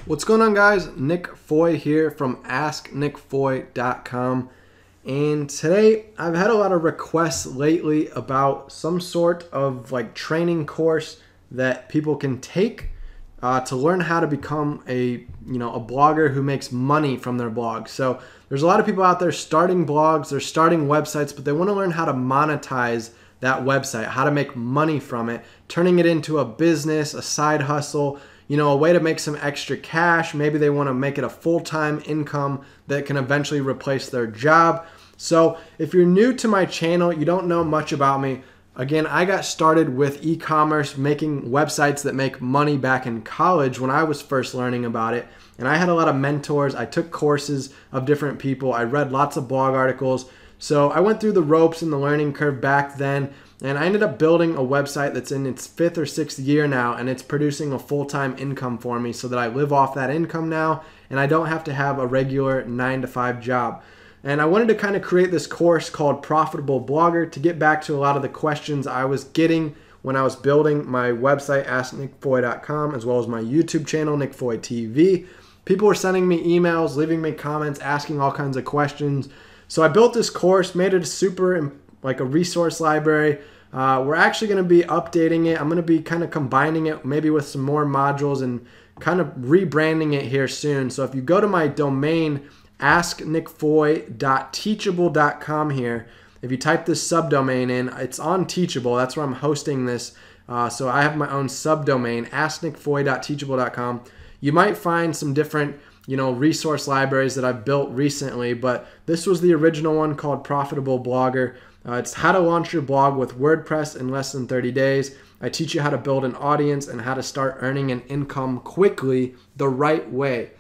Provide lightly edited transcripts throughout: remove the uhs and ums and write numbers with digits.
What's going on, guys? Nick Foy here from AskNickFoy.com, and today I've had a lot of requests lately about some sort of training course that people can take to learn how to become a blogger who makes money from their blog. So there's a lot of people out there starting blogs, they're starting websites, but they want to learn how to monetize that website, how to make money from it, turning it into a business, a side hustle, a way to make some extra cash. Maybe they want to make it a full-time income that can eventually replace their job. So if you're new to my channel, you don't know much about me. Again, I got started with e-commerce, making websites that make money back in college when I was first learning about it. And I had a lot of mentors. I took courses of different people. I read lots of blog articles. So I went through the ropes and the learning curve back then, and I ended up building a website that's in its 5th or 6th year now, and it's producing a full-time income for me so that I live off that income now, and I don't have to have a regular 9-to-5 job. And I wanted to kind of create this course called Profitable Blogger to get back to a lot of the questions I was getting when I was building my website, AskNickFoy.com, as well as my YouTube channel, Nick Foy TV. People were sending me emails, leaving me comments, asking all kinds of questions. So I built this course, made it a super, like a resource library. We're actually going to be updating it. I'm going to be kind of combining it maybe with some more modules and kind of rebranding it here soon. So if you go to my domain, asknickfoy.teachable.com here, if you type this subdomain in, it's on Teachable. That's where I'm hosting this. So I have my own subdomain, asknickfoy.teachable.com. You might find some different resource libraries that I've built recently, but this was the original one called Profitable Blogger. It's how to launch your blog with WordPress in less than 30 days. I teach you how to build an audience and how to start earning an income quickly the right way.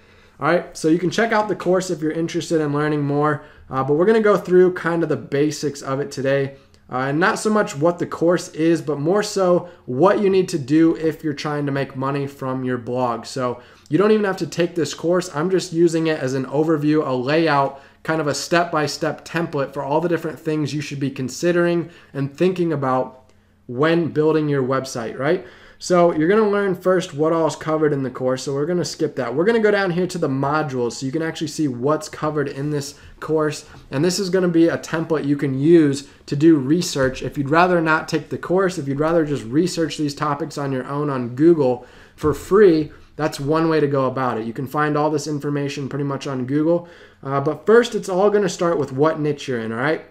All right, so you can check out the course if you're interested in learning more, but we're going to go through kind of the basics of it today. And not so much what the course is, but more so what you need to do if you're trying to make money from your blog. So you don't even have to take this course. I'm just using it as an overview, a layout, kind of a step-by-step template for all the different things you should be considering and thinking about when building your website, right? So you're going to learn first what all is covered in the course. So we're going to skip that. We're going to go down here to the modules so you can actually see what's covered in this course. And this is going to be a template you can use to do research. If you'd rather not take the course, if you'd rather just research these topics on your own on Google for free, that's one way to go about it. You can find all this information pretty much on Google. But first, it's all going to start with what niche you're in, all right?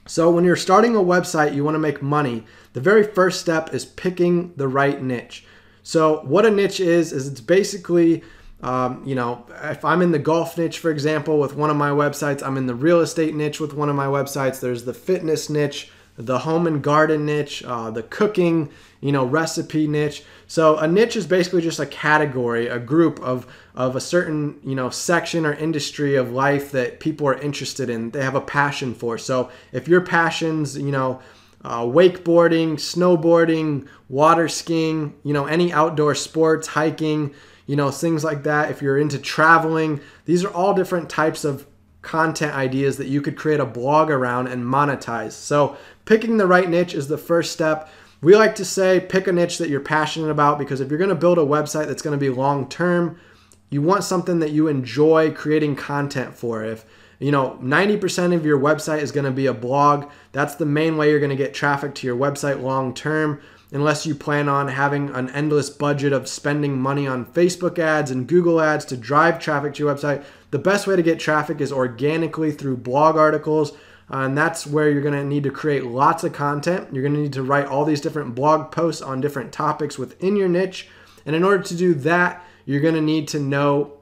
So when you're starting a website, you want to make money. The very first step is picking the right niche. So what a niche is it's basically, if I'm in the golf niche, for example, with one of my websites, I'm in the real estate niche with one of my websites, there's the fitness niche, the home and garden niche, the cooking, recipe niche. So a niche is basically just a category, a group of a certain, section or industry of life that people are interested in, they have a passion for. So if your passion's, wakeboarding, snowboarding, water skiing, any outdoor sports, hiking, things like that. If you're into traveling, these are all different types of content ideas that you could create a blog around and monetize. So picking the right niche is the first step. We like to say pick a niche that you're passionate about, because if you're going to build a website that's going to be long-term, you want something that you enjoy creating content for. If 90% of your website is going to be a blog, that's the main way you're going to get traffic to your website long-term, unless you plan on having an endless budget of spending money on Facebook ads and Google ads to drive traffic to your website. The best way to get traffic is organically through blog articles, and that's where you're going to need to create lots of content. You're going to need to write all these different blog posts on different topics within your niche, and in order to do that, you're going to need to know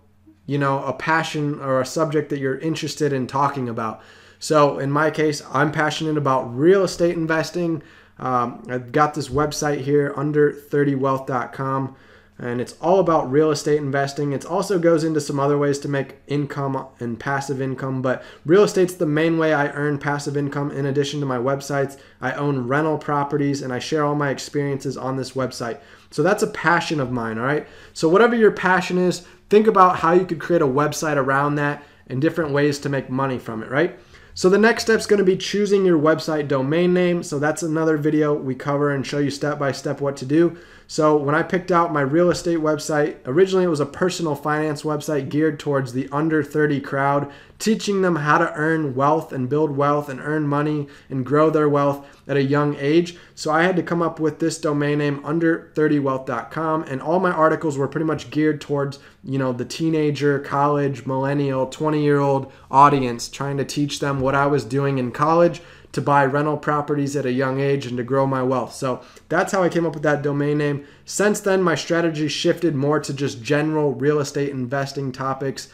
a passion or a subject that you're interested in talking about. So in my case, I'm passionate about real estate investing. I've got this website here, under30wealth.com, and it's all about real estate investing. It also goes into some other ways to make income and passive income, but real estate's the main way I earn passive income. In addition to my websites, I own rental properties and I share all my experiences on this website. So that's a passion of mine, all right? So whatever your passion is, think about how you could create a website around that and different ways to make money from it, right? So the next step is going to be choosing your website domain name. So that's another video we cover and show you step by step what to do. So when I picked out my real estate website, originally it was a personal finance website geared towards the under 30 crowd, teaching them how to earn wealth and build wealth and earn money and grow their wealth at a young age. So I had to come up with this domain name, under30wealth.com, and all my articles were pretty much geared towards, the teenager, college, millennial, 20-year-old audience, trying to teach them what I was doing in college to buy rental properties at a young age and to grow my wealth. So that's how I came up with that domain name. Since then, my strategy shifted more to just general real estate investing topics.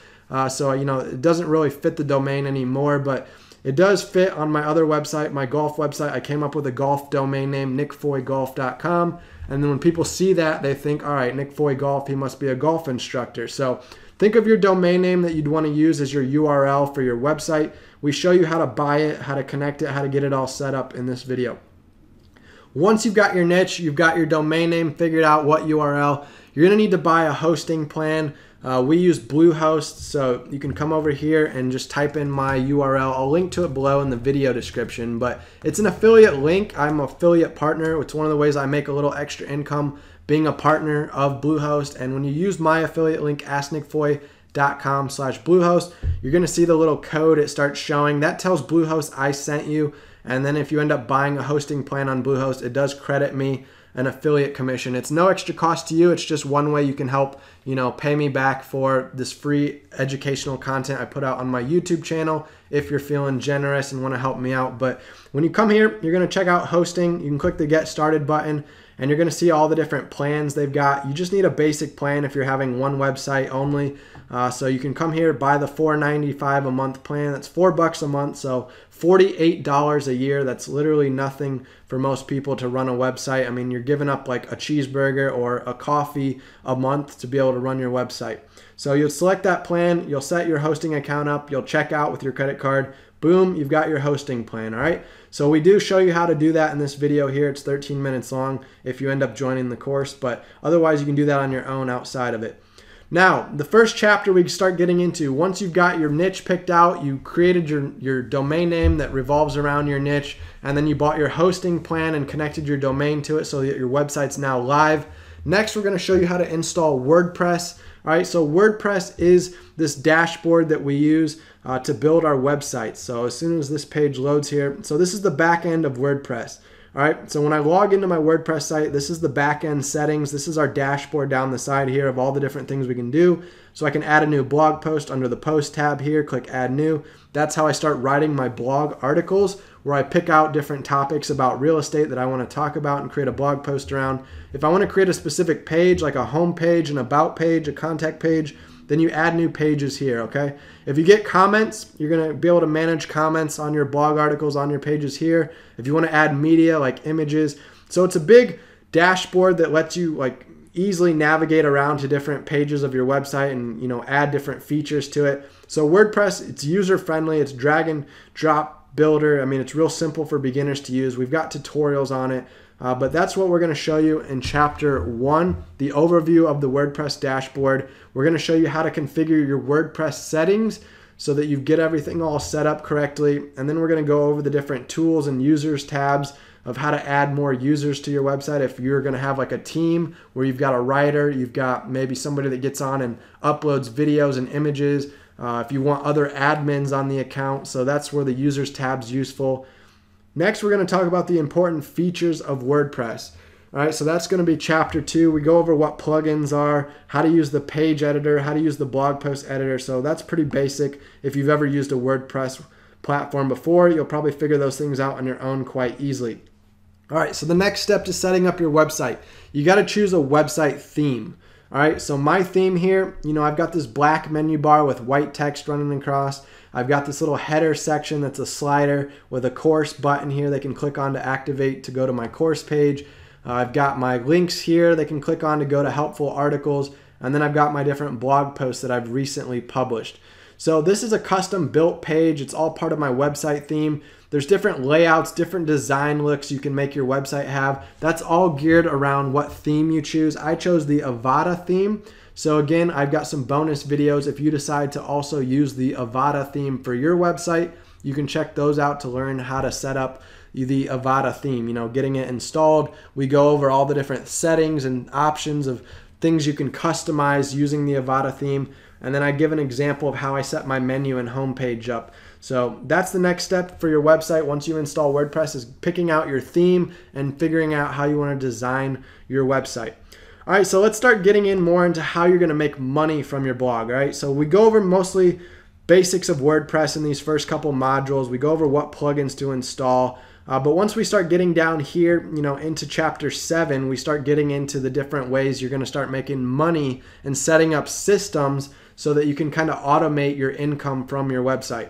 So it doesn't really fit the domain anymore, but it does fit on my other website, my golf website. I came up with a golf domain name, nickfoygolf.com. And then when people see that, they think, all right, Nick Foy Golf, he must be a golf instructor. So think of your domain name that you'd want to use as your URL for your website. We show you how to buy it, how to connect it, how to get it all set up in this video. Once you've got your niche, you've got your domain name figured out, what URL, you're going to need to buy a hosting plan. We use Bluehost, so you can come over here and just type in my URL. I'll link to it below in the video description, but it's an affiliate link. I'm an affiliate partner. It's one of the ways I make a little extra income being a partner of Bluehost. And when you use my affiliate link, asknickfoy.com/Bluehost, you're going to see the little code it starts showing. That tells Bluehost I sent you. And then if you end up buying a hosting plan on Bluehost, it does credit me an affiliate commission. It's no extra cost to you. It's just one way you can help, pay me back for this free educational content I put out on my YouTube channel if you're feeling generous and want to help me out. But when you come here, you're going to check out hosting. You can click the Get Started button and you're going to see all the different plans they've got. You just need a basic plan if you're having one website only. So you can come here, buy the $4.95 a month plan. That's $4 a month, so $48 a year. That's literally nothing for most people to run a website. I mean, you're giving up like a cheeseburger or a coffee a month to be able to run your website. So you'll select that plan, you'll set your hosting account up, you'll check out with your credit card. Boom, you've got your hosting plan, all right? So we do show you how to do that in this video here. It's 13 minutes long if you end up joining the course, but otherwise you can do that on your own outside of it. Now, the first chapter we start getting into, once you've got your niche picked out, you created your domain name that revolves around your niche, and then you bought your hosting plan and connected your domain to it so that your website's now live. Next, we're going to show you how to install WordPress. All right, so WordPress is this dashboard that we use to build our website. So as soon as this page loads here, so this is the back end of WordPress. All right, so when I log into my WordPress site, this is the back-end settings. This is our dashboard down the side here of all the different things we can do. So I can add a new blog post under the post tab here, click add new. That's how I start writing my blog articles, where I pick out different topics about real estate that I want to talk about and create a blog post around. If I want to create a specific page, like a home page, an about page, a contact page, then you add new pages here, okay? If you get comments, you're going to be able to manage comments on your blog articles, on your pages here. If you want to add media like images. So it's a big dashboard that lets you easily navigate around to different pages of your website and add different features to it. So WordPress, it's user-friendly. It's drag and drop builder. I mean, it's real simple for beginners to use. We've got tutorials on it. But that's what we're going to show you in chapter 1, the overview of the WordPress dashboard. We're going to show you how to configure your WordPress settings so that you get everything all set up correctly. And then we're going to go over the different tools and users tabs of how to add more users to your website. If you're going to have like a team where you've got a writer, you've got maybe somebody that gets on and uploads videos and images. If you want other admins on the account, so that's where the users tab's useful. Next, we're going to talk about the important features of WordPress. All right, so that's going to be chapter 2. We go over what plugins are, how to use the page editor, how to use the blog post editor. So that's pretty basic. If you've ever used a WordPress platform before, you'll probably figure those things out on your own quite easily. All right, so the next step to setting up your website, you got to choose a website theme. All right, so my theme here, I've got this black menu bar with white text running across. I've got this little header section that's a slider with a course button here they can click on to activate to go to my course page. I've got my links here they can click on to go to helpful articles. And then I've got my different blog posts that I've recently published. So this is a custom built page. It's all part of my website theme. There's different layouts, different design looks you can make your website have. That's all geared around what theme you choose. I chose the Avada theme. So again, I've got some bonus videos if you decide to also use the Avada theme for your website. you can check those out to learn how to set up the Avada theme, getting it installed. We go over all the different settings and options of things you can customize using the Avada theme. And then I give an example of how I set my menu and homepage up. So that's the next step for your website once you install WordPress, is picking out your theme and figuring out how you want to design your website. All right, so let's start getting in more into how you're going to make money from your blog. All right, so we go over mostly basics of WordPress in these first couple modules. We go over what plugins to install. But once we start getting down here, into chapter 7, we start getting into the different ways you're going to start making money and setting up systems so that you can kind of automate your income from your website.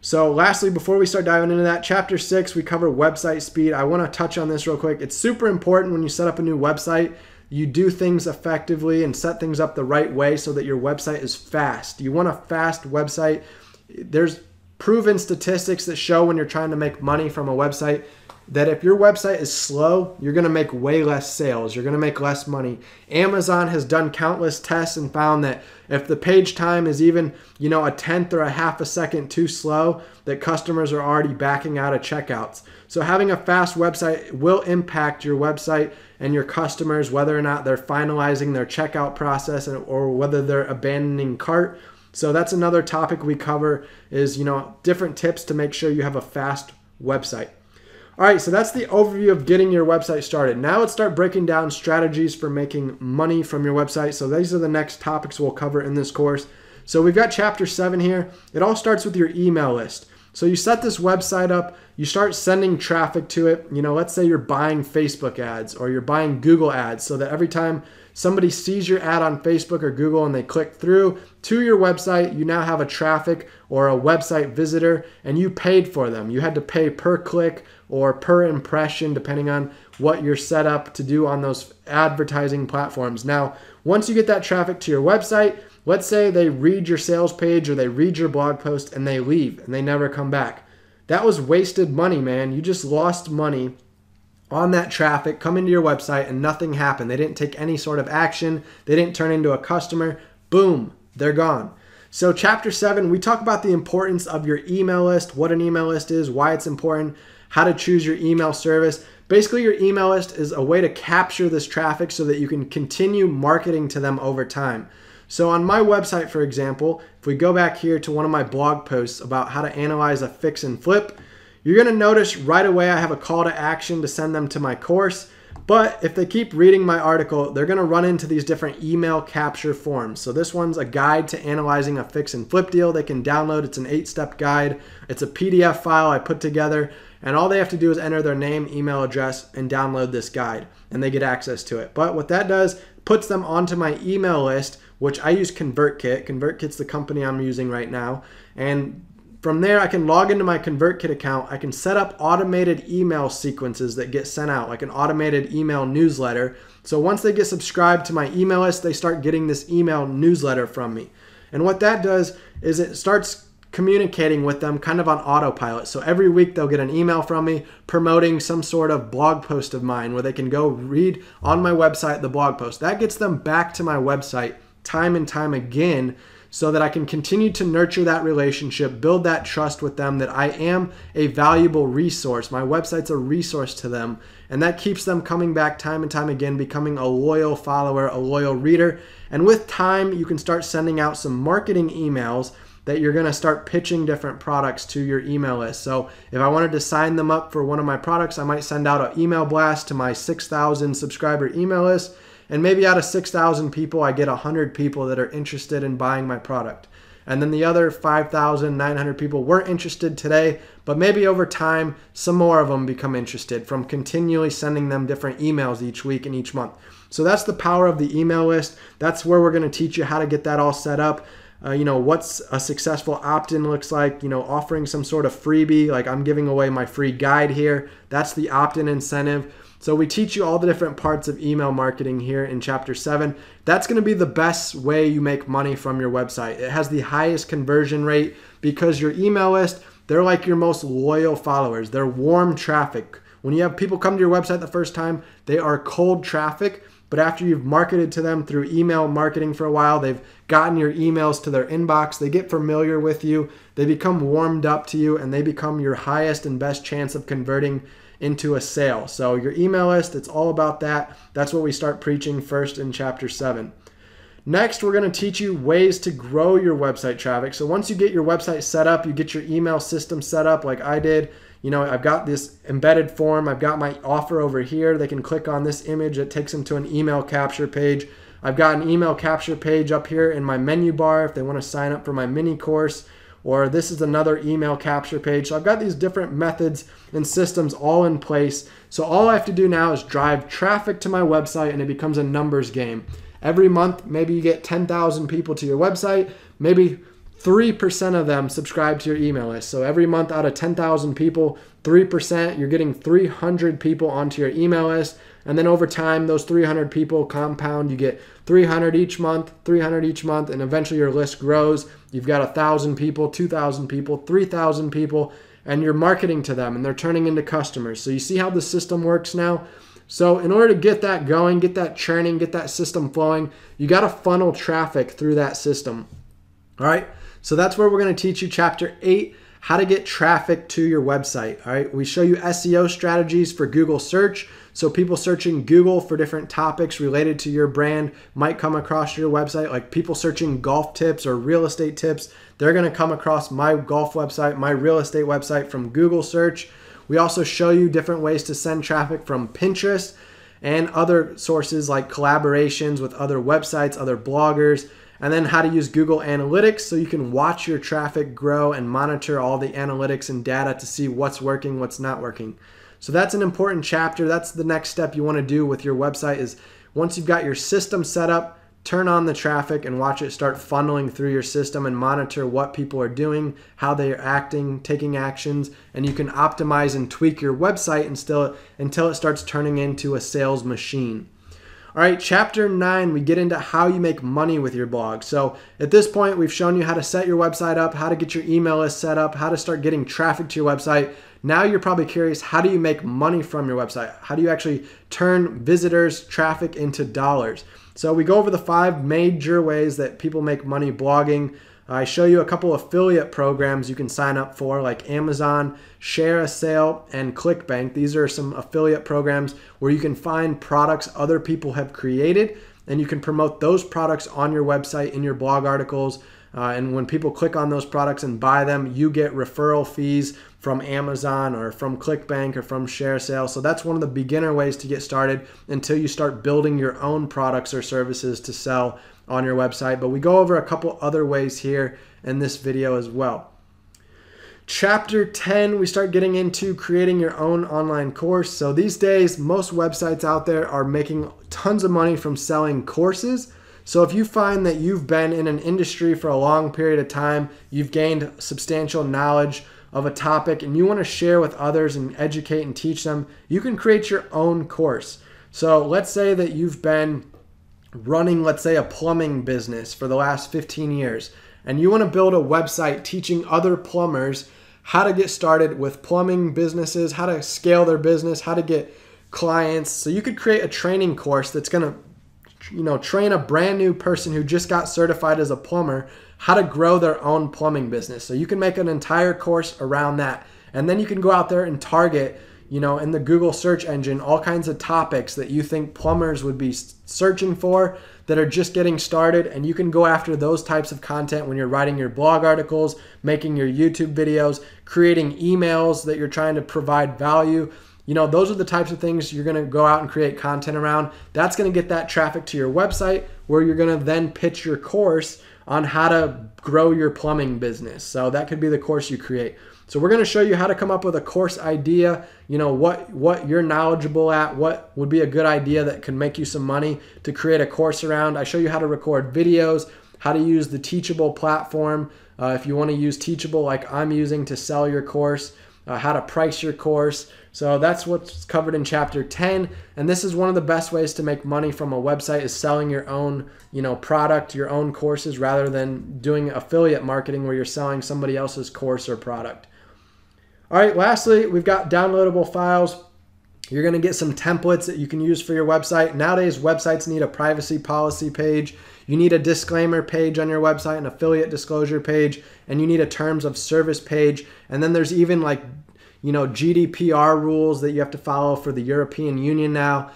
So lastly, before we start diving into that, chapter 6, we cover website speed. I want to touch on this real quick. It's super important when you set up a new website, you do things effectively and set things up the right way so that your website is fast. You want a fast website. There's proven statistics that show when you're trying to make money from a website that if your website is slow, you're going to make way less sales. You're going to make less money. Amazon has done countless tests and found that if the page time is even, a tenth or a half a second too slow, that customers are already backing out of checkouts. So having a fast website will impact your website and your customers, whether or not they're finalizing their checkout process or whether they're abandoning cart. So that's another topic we cover is, different tips to make sure you have a fast website. All right, so that's the overview of getting your website started. Now let's start breaking down strategies for making money from your website. So these are the next topics we'll cover in this course. So we've got chapter 7 here. It all starts with your email list. So you set this website up, you start sending traffic to it. Let's say you're buying Facebook ads or you're buying Google ads, so that every time somebody sees your ad on Facebook or Google and they click through to your website, you now have a traffic or a website visitor, and you paid for them. You had to pay per click or per impression, depending on what you're set up to do on those advertising platforms. Now, once you get that traffic to your website, let's say they read your sales page or they read your blog post and they leave and they never come back. That was wasted money, man. You just lost money on that traffic coming to your website and nothing happened. They didn't take any sort of action. They didn't turn into a customer. Boom, they're gone. So chapter 7, we talk about the importance of your email list, what an email list is, why it's important, how to choose your email service. Basically, your email list is a way to capture this traffic so that you can continue marketing to them over time. So on my website, for example, if we go back here to one of my blog posts about how to analyze a fix and flip, you're going to notice right away I have a call to action to send them to my course. But if they keep reading my article, they're going to run into these different email capture forms. So this one's a guide to analyzing a fix and flip deal they can download. It's an 8-step guide. It's a PDF file I put together, and all they have to do is enter their name, email address, and download this guide, and they get access to it. But what that does, puts them onto my email list, which I use ConvertKit. ConvertKit's the company I'm using right now. And from there, I can log into my ConvertKit account. I can set up automated email sequences that get sent out, like an automated email newsletter. So once they get subscribed to my email list, they start getting this email newsletter from me. And what that does is it starts communicating with them kind of on autopilot. So every week they'll get an email from me promoting some sort of blog post of mine where they can go read on my website the blog post. That gets them back to my website time and time again, so that I can continue to nurture that relationship, build that trust with them that I am a valuable resource. My website's a resource to them, and that keeps them coming back time and time again, becoming a loyal follower, a loyal reader. And with time, you can start sending out some marketing emails that you're going to start pitching different products to your email list. So if I wanted to sign them up for one of my products, I might send out an email blast to my 6,000 subscriber email list. And maybe out of 6,000 people, I get 100 people that are interested in buying my product. And then the other 5,900 people weren't interested today, but maybe over time, some more of them become interested from continually sending them different emails each week and each month. So that's the power of the email list. That's where we're going to teach you how to get that all set up. What's a successful opt-in looks like, offering some sort of freebie, like I'm giving away my free guide here. That's the opt-in incentive. So we teach you all the different parts of email marketing here in chapter 7. That's going to be the best way you make money from your website. It has the highest conversion rate because your email list, they're like your most loyal followers. They're warm traffic. When you have people come to your website the first time, they are cold traffic. but after you've marketed to them through email marketing for a while, they've gotten your emails to their inbox, they get familiar with you, they become warmed up to you, and they become your highest and best chance of converting into a sale. So your email list, it's all about that. That's what we start preaching first in chapter 7. Next, we're going to teach you ways to grow your website traffic. So once you get your website set up, you get your email system set up like I did. You know, I've got this embedded form. I've got my offer over here. They can click on this image. It takes them to an email capture page. I've got an email capture page up here in my menu bar if they want to sign up for my mini course. Or this is another email capture page. So I've got these different methods and systems all in place. So all I have to do now is drive traffic to my website, and it becomes a numbers game. Every month, maybe you get 10,000 people to your website. Maybe 3% of them subscribe to your email list. So every month out of 10,000 people, 3%, you're getting 300 people onto your email list. And then over time, those 300 people compound. You get 300 each month, 300 each month, and eventually your list grows. You've got 1,000 people, 2,000 people, 3,000 people, and you're marketing to them, and they're turning into customers. So you see how the system works now? So in order to get that going, get that churning, get that system flowing, you got to funnel traffic through that system. All right, so that's where we're going to teach you chapter 8, how to get traffic to your website. All right, we show you SEO strategies for Google search. So people searching Google for different topics related to your brand might come across your website, like people searching golf tips or real estate tips. They're going to come across my golf website, my real estate website from Google search. We also show you different ways to send traffic from Pinterest and other sources like collaborations with other websites, other bloggers, and then how to use Google Analytics so you can watch your traffic grow and monitor all the analytics and data to see what's working, what's not working. So that's an important chapter. That's the next step you want to do with your website is once you've got your system set up, turn on the traffic and watch it start funneling through your system and monitor what people are doing, how they are acting, taking actions, and you can optimize and tweak your website until it starts turning into a sales machine. All right, chapter 9, we get into how you make money with your blog. So at this point, we've shown you how to set your website up, how to get your email list set up, how to start getting traffic to your website. Now you're probably curious, how do you make money from your website? How do you actually turn visitors, traffic into dollars? So we go over the 5 major ways that people make money blogging. I show you a couple affiliate programs you can sign up for, like Amazon, Share a Sale, and ClickBank. These are some affiliate programs where you can find products other people have created, and you can promote those products on your website in your blog articles. And when people click on those products and buy them, you get referral fees from Amazon or from ClickBank or from Share a Sale. So that's one of the beginner ways to get started until you start building your own products or services to sell on your website. But we go over a couple other ways here in this video as well. Chapter 10, we start getting into creating your own online course. So these days, most websites out there are making tons of money from selling courses. So if you find that you've been in an industry for a long period of time, you've gained substantial knowledge of a topic, and you want to share with others and educate and teach them, you can create your own course. So let's say that you've been running, let's say, a plumbing business for the last 15 years, and you want to build a website teaching other plumbers how to get started with plumbing businesses, how to scale their business, how to get clients. So you could create a training course that's going to train a brand new person who just got certified as a plumber how to grow their own plumbing business. So you can make an entire course around that. And then you can go out there and target, in the Google search engine, all kinds of topics that you think plumbers would be searching for that are just getting started. And you can go after those types of content when you're writing your blog articles, making your YouTube videos, creating emails that you're trying to provide value. Those are the types of things you're going to go out and create content around. That's going to get that traffic to your website where you're going to then pitch your course on how to grow your plumbing business. So that could be the course you create. So we're going to show you how to come up with a course idea, what you're knowledgeable at, what would be a good idea that can make you some money to create a course around. I show you how to record videos, how to use the Teachable platform. If you want to use Teachable like I'm using to sell your course, how to price your course. So that's what's covered in chapter 10. And this is one of the best ways to make money from a website is selling your own, product, your own courses, rather than doing affiliate marketing where you're selling somebody else's course or product. All right, lastly, we've got downloadable files. You're going to get some templates that you can use for your website. Nowadays, websites need a privacy policy page. You need a disclaimer page on your website, an affiliate disclosure page, and you need a terms of service page. And then there's even like, GDPR rules that you have to follow for the European Union now,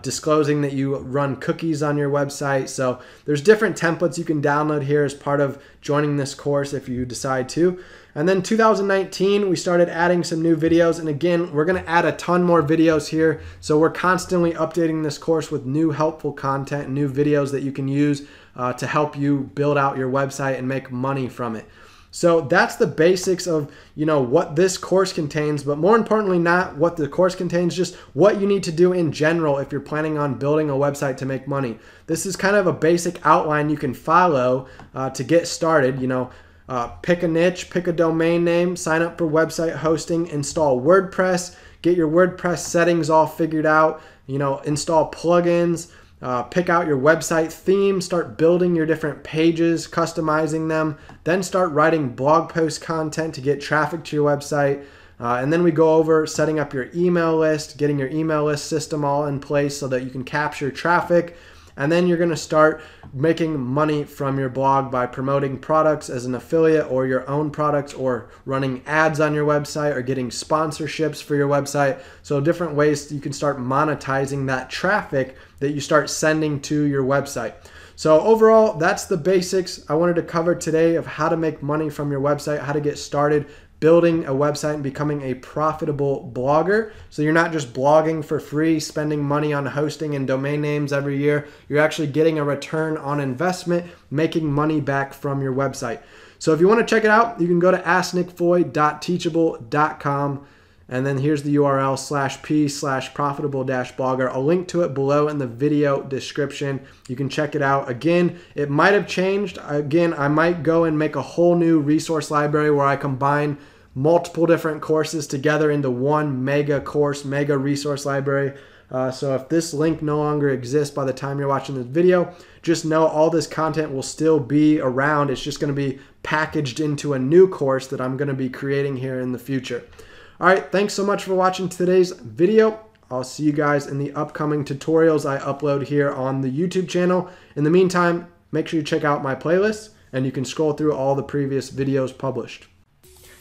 disclosing that you run cookies on your website. So there's different templates you can download here as part of joining this course if you decide to. And then 2019, we started adding some new videos. And again, we're going to add a ton more videos here. So we're constantly updating this course with new helpful content, new videos that you can use to help you build out your website and make money from it. So that's the basics of, what this course contains, but more importantly, not what the course contains, just what you need to do in general if you're planning on building a website to make money. This is kind of a basic outline you can follow to get started. Pick a niche, pick a domain name, sign up for website hosting, install WordPress, get your WordPress settings all figured out, install plugins, pick out your website theme, start building your different pages, customizing them, then start writing blog post content to get traffic to your website. And then we go over setting up your email list, getting your email list system all in place so that you can capture traffic. And then you're going to start making money from your blog by promoting products as an affiliate or your own products, or running ads on your website, or getting sponsorships for your website. So different ways you can start monetizing that traffic that you start sending to your website. So overall, that's the basics I wanted to cover today of how to make money from your website, how to get started building a website and becoming a profitable blogger. So you're not just blogging for free, spending money on hosting and domain names every year. You're actually getting a return on investment, making money back from your website. So if you want to check it out, you can go to asknickfoy.teachable.com. And then here's the URL /p/profitable-blogger. I'll link to it below in the video description. You can check it out. Again, it might have changed. Again, I might go and make a whole new resource library where I combine multiple different courses together into one mega course, mega resource library. So if this link no longer exists by the time you're watching this video, just know all this content will still be around. It's just going to be packaged into a new course that I'm going to be creating here in the future. All right, thanks so much for watching today's video. I'll see you guys in the upcoming tutorials I upload here on the YouTube channel. In the meantime, make sure you check out my playlist, and you can scroll through all the previous videos published.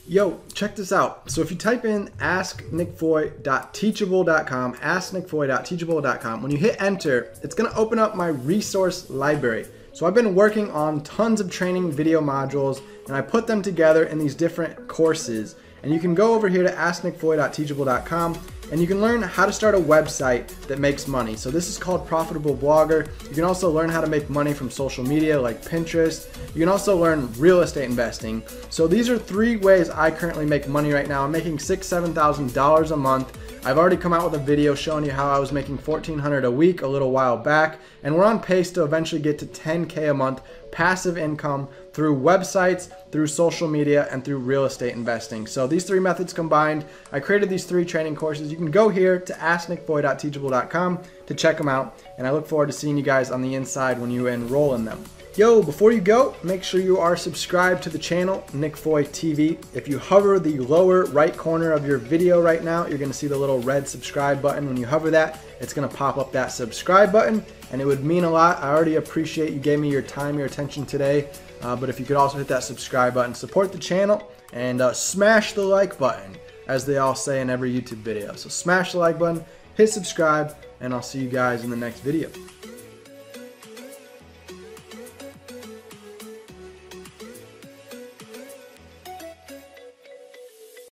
Yo, check this out. So if you type in asknickfoy.teachable.com, asknickfoy.teachable.com, when you hit enter, it's going to open up my resource library. So I've been working on tons of training video modules, and I put them together in these different courses. And you can go over here to asknickfoy.teachable.com, and you can learn how to start a website that makes money. So this is called Profitable Blogger. You can also learn how to make money from social media like Pinterest. You can also learn real estate investing. So these are 3 ways I currently make money right now. I'm making $6,000 to $7,000 a month. I've already come out with a video showing you how I was making $1,400 a week a little while back, and we're on pace to eventually get to $10K a month passive income through websites, through social media, and through real estate investing. So these 3 methods combined, I created these 3 training courses. You can go here to asknickfoy.teachable.com to check them out, and I look forward to seeing you guys on the inside when you enroll in them. Yo, before you go, make sure you are subscribed to the channel, Nick Foy TV. If you hover the lower right corner of your video right now, you're gonna see the little red subscribe button. When you hover that, it's gonna pop up that subscribe button, and it would mean a lot. I already appreciate you gave me your time, your attention today, but if you could also hit that subscribe button, support the channel, and smash the like button, as they all say in every YouTube video. So smash the like button, hit subscribe, and I'll see you guys in the next video.